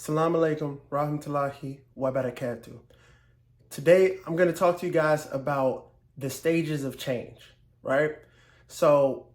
Assalamu alaikum, rahmatullahi wa barakatuh. Today, I'm going to talk to you guys about the stages of change, right? So,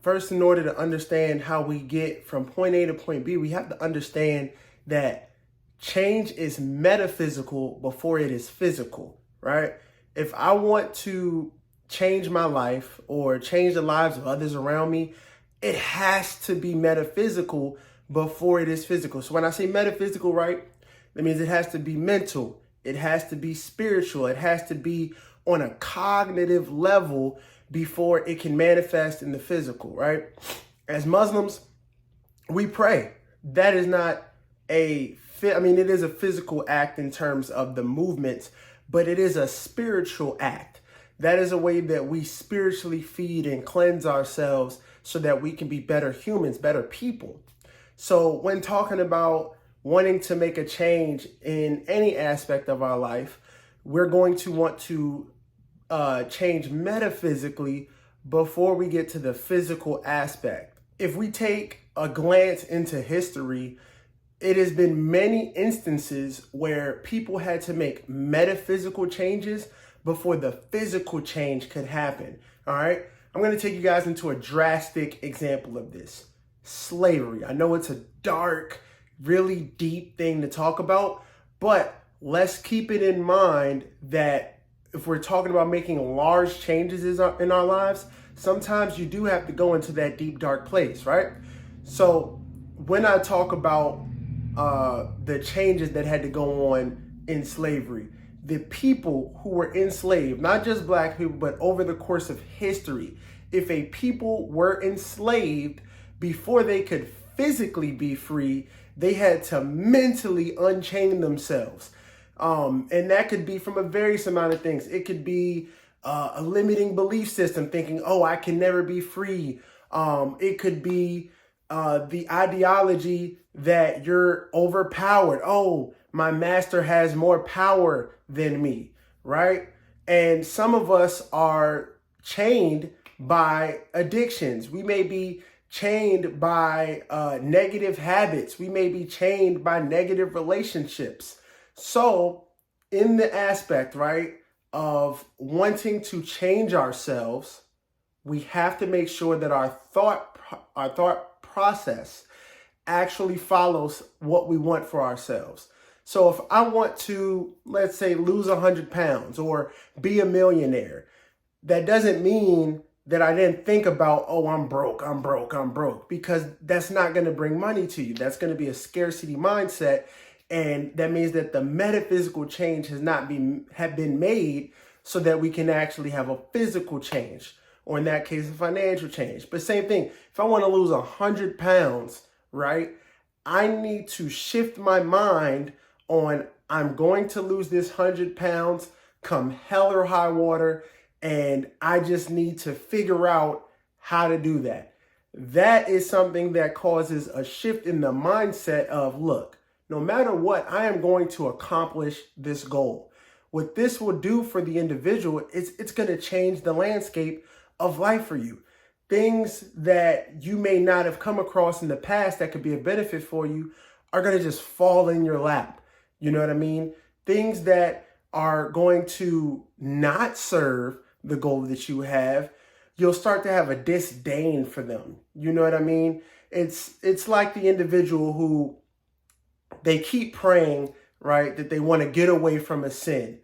first, in order to understand how we get from point A to point B, we have to understand that change is metaphysical before it is physical, right? If I want to change my life or change the lives of others around me, it has to be metaphysical before it is physical. So when I say metaphysical, right, that means it has to be mental, it has to be spiritual, it has to be on a cognitive level before it can manifest in the physical, right? As Muslims, we pray. That is not it is a physical act in terms of the movements, but it is a spiritual act. That is a way that we spiritually feed and cleanse ourselves so that we can be better humans, better people. So when talking about wanting to make a change in any aspect of our life, we're going to want to change metaphysically before we get to the physical aspect. If we take a glance into history, it has been many instances where people had to make metaphysical changes before the physical change could happen. All right. I'm going to take you guys into a drastic example of this. Slavery. I know it's a dark, really deep thing to talk about, but let's keep it in mind that if we're talking about making large changes in our lives, sometimes you do have to go into that deep, dark place, right? So when I talk about the changes that had to go on in slavery, the people who were enslaved, not just black people, but over the course of history, if a people were enslaved, before they could physically be free, they had to mentally unchain themselves. And that could be from a various amount of things. It could be a limiting belief system, thinking, oh, I can never be free. It could be the ideology that you're overpowered. Oh, my master has more power than me, right? And some of us are chained by addictions. We may be chained by negative habits. We may be chained by negative relationships. So in the aspect, right, of wanting to change ourselves, we have to make sure that our thought process actually follows what we want for ourselves. So if I want to, let's say, lose 100 pounds or be a millionaire, that doesn't mean that I didn't think about, oh, I'm broke, because that's not going to bring money to you. That's going to be a scarcity mindset. And that means that the metaphysical change have been made so that we can actually have a physical change, or in that case, a financial change. But same thing, if I want to lose 100 pounds, right, I need to shift my mind on I'm going to lose this 100 pounds come hell or high water. And I just need to figure out how to do that. That is something that causes a shift in the mindset of, look, no matter what, I am going to accomplish this goal. What this will do for the individual is it's going to change the landscape of life for you. Things that you may not have come across in the past that could be a benefit for you are going to just fall in your lap. You know what I mean? Things that are going to not serve the goal that you have, you'll start to have a disdain for them. You know what I mean? It's like the individual who they keep praying, right, that they want to get away from a sin.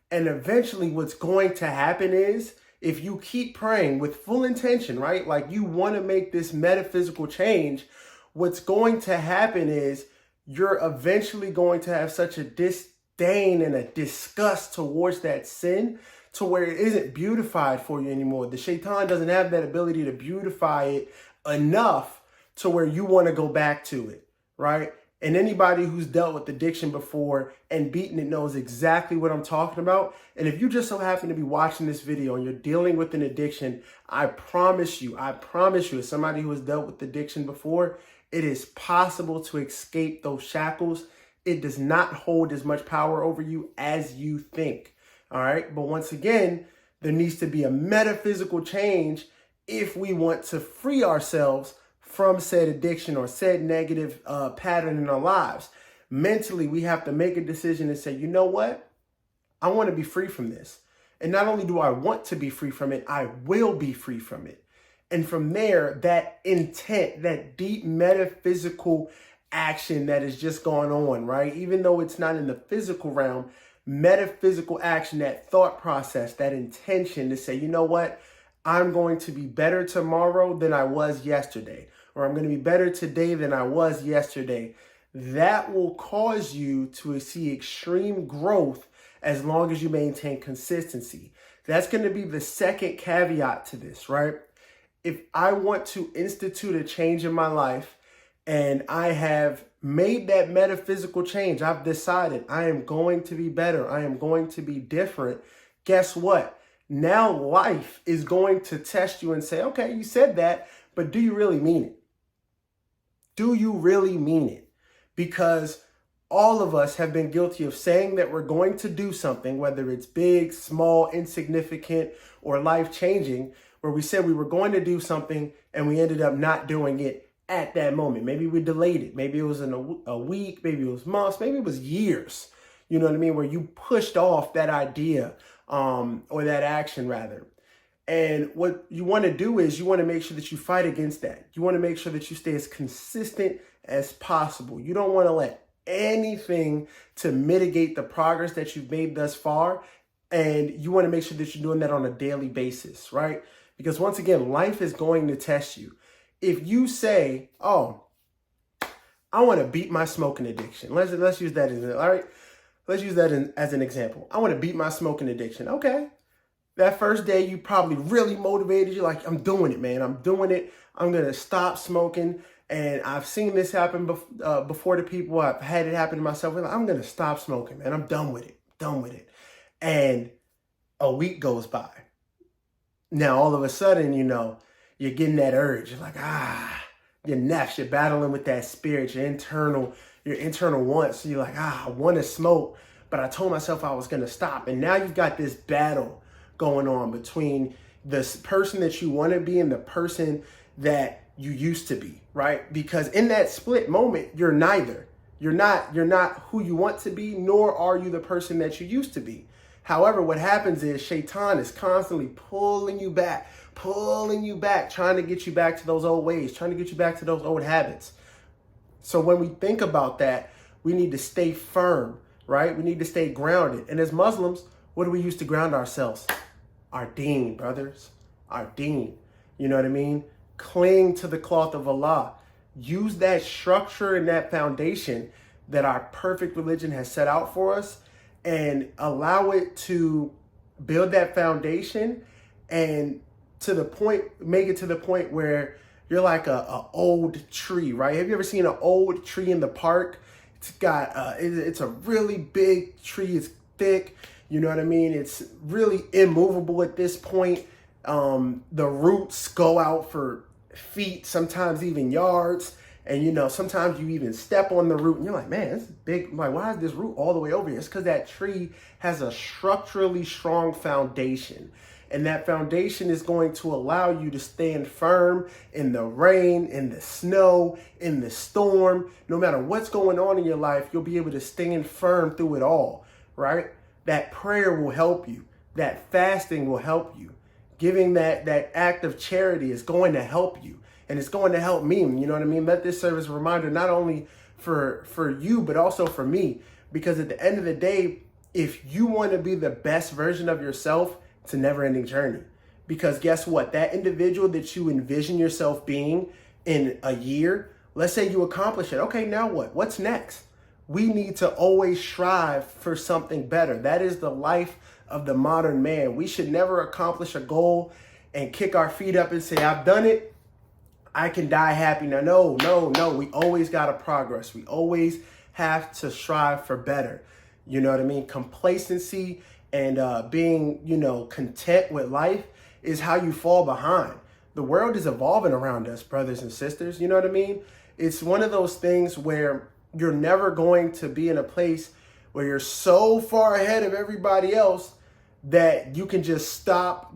And eventually what's going to happen is, if you keep praying with full intention, right, like you want to make this metaphysical change, what's going to happen is you're eventually going to have such a disdain and a disgust towards that sin to where it isn't beautified for you anymore. The shaitan doesn't have that ability to beautify it enough to where you want to go back to it, right? And anybody who's dealt with addiction before and beaten it knows exactly what I'm talking about. And if you just so happen to be watching this video and you're dealing with an addiction, I promise you, as somebody who has dealt with addiction before, it is possible to escape those shackles. It does not hold as much power over you as you think. All right. But once again, there needs to be a metaphysical change if we want to free ourselves from said addiction or said negative pattern in our lives. mentally, we have to make a decision and say, you know what? I want to be free from this. And not only do I want to be free from it, I will be free from it. And from there, that intent, that deep metaphysical action that is just going on, right? Even though it's not in the physical realm, metaphysical action, that thought process, that intention to say, you know what? I'm going to be better tomorrow than I was yesterday, or I'm going to be better today than I was yesterday. That will cause you to see extreme growth as long as you maintain consistency. That's going to be the second caveat to this, right? If I want to institute a change in my life and I have made that metaphysical change, I've decided I am going to be better, I am going to be different, guess what? Now life is going to test you and say, okay, you said that, but do you really mean it? Do you really mean it? Because all of us have been guilty of saying that we're going to do something, whether it's big, small, insignificant, or life-changing, where we said we were going to do something and we ended up not doing it at that moment. Maybe we delayed it. Maybe it was in a week, maybe it was months, maybe it was years. You know what I mean? Where you pushed off that idea or that action rather. And what you want to do is you want to make sure that you fight against that. You want to make sure that you stay as consistent as possible. You don't want to let anything to mitigate the progress that you've made thus far. And you want to make sure that you're doing that on a daily basis, right? Because once again, life is going to test you. If you say, oh, I want to beat my smoking addiction. Let's use that as all right. Let's use that as an example. I want to beat my smoking addiction. Okay. That first day, you probably really motivated. You're like, I'm doing it, man. I'm doing it. I'm going to stop smoking. And I've seen this happen before to people. I've had it happen to myself. I'm going to stop smoking, man. I'm done with it. Done with it. And a week goes by. Now, all of a sudden, you know, you're getting that urge. You're like, you're nefs. You're battling with that spirit, your internal wants. So you're like, I want to smoke, but I told myself I was going to stop. And now you've got this battle going on between this person that you want to be and the person that you used to be, right? Because in that split moment, you're neither. You're not who you want to be, nor are you the person that you used to be. However, what happens is Shaitan is constantly pulling you back, trying to get you back to those old ways, trying to get you back to those old habits. So when we think about that, we need to stay firm, right? We need to stay grounded. And as Muslims, what do we use to ground ourselves? Our deen, brothers, our deen. You know what I mean? Cling to the cloth of Allah. Use that structure and that foundation that our perfect religion has set out for us and allow it to build that foundation and make it to the point where you're like a old tree, right? Have you ever seen an old tree in the park? It's a really big tree. It's thick. You know what I mean? It's really immovable at this point. The roots go out for feet, sometimes even yards. And, you know, sometimes you even step on the root and you're like, man, this is big. I'm like, why is this root all the way over here? It's because that tree has a structurally strong foundation. And that foundation is going to allow you to stand firm in the rain, in the snow, in the storm. No matter what's going on in your life, you'll be able to stand firm through it all, right? That prayer will help you. That fasting will help you. Giving that act of charity is going to help you. And it's going to help me, you know what I mean? Let this serve as a reminder, not only for you, but also for me. Because at the end of the day, if you want to be the best version of yourself, it's a never-ending journey. Because guess what? That individual that you envision yourself being in a year, let's say you accomplish it. Okay, now what? What's next? We need to always strive for something better. That is the life of the modern man. We should never accomplish a goal and kick our feet up and say, I've done it. I can die happy. Now, no. We always got to progress. We always have to strive for better. You know what I mean? Complacency and being, content with life is how you fall behind. The world is evolving around us, brothers and sisters. You know what I mean? It's one of those things where you're never going to be in a place where you're so far ahead of everybody else that you can just stop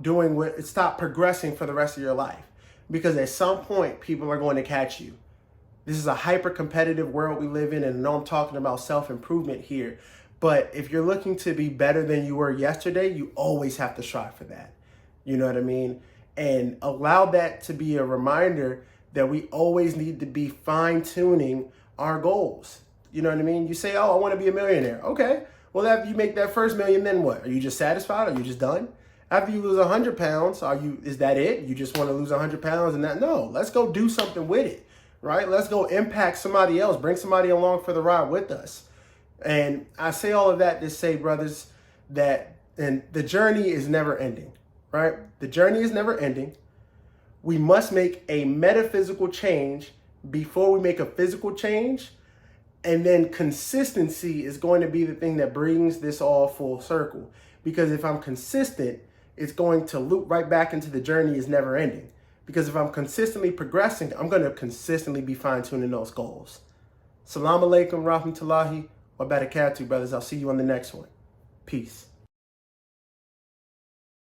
progressing for the rest of your life. Because at some point, people are going to catch you. This is a hyper competitive world we live in, and I know I'm talking about self-improvement here, but if you're looking to be better than you were yesterday, you always have to strive for that. You know what I mean? And allow that to be a reminder that we always need to be fine-tuning our goals. You know what I mean? You say, oh, I want to be a millionaire. Okay. Well, after you make that first million, then what? Are you just satisfied? Are you just done? After you lose 100 pounds, is that it? You just want to lose 100 pounds and that? No, let's go do something with it, right? Let's go impact somebody else, bring somebody along for the ride with us. And I say all of that to say, brothers, that and the journey is never ending, right? The journey is never ending. We must make a metaphysical change before we make a physical change. And then consistency is going to be the thing that brings this all full circle. Because if I'm consistent, it's going to loop right back into the journey is never ending. Because if I'm consistently progressing, I'm going to consistently be fine-tuning those goals. Salam alaikum rahmatullahi wa barakatuh, brothers. I'll see you on the next one. Peace.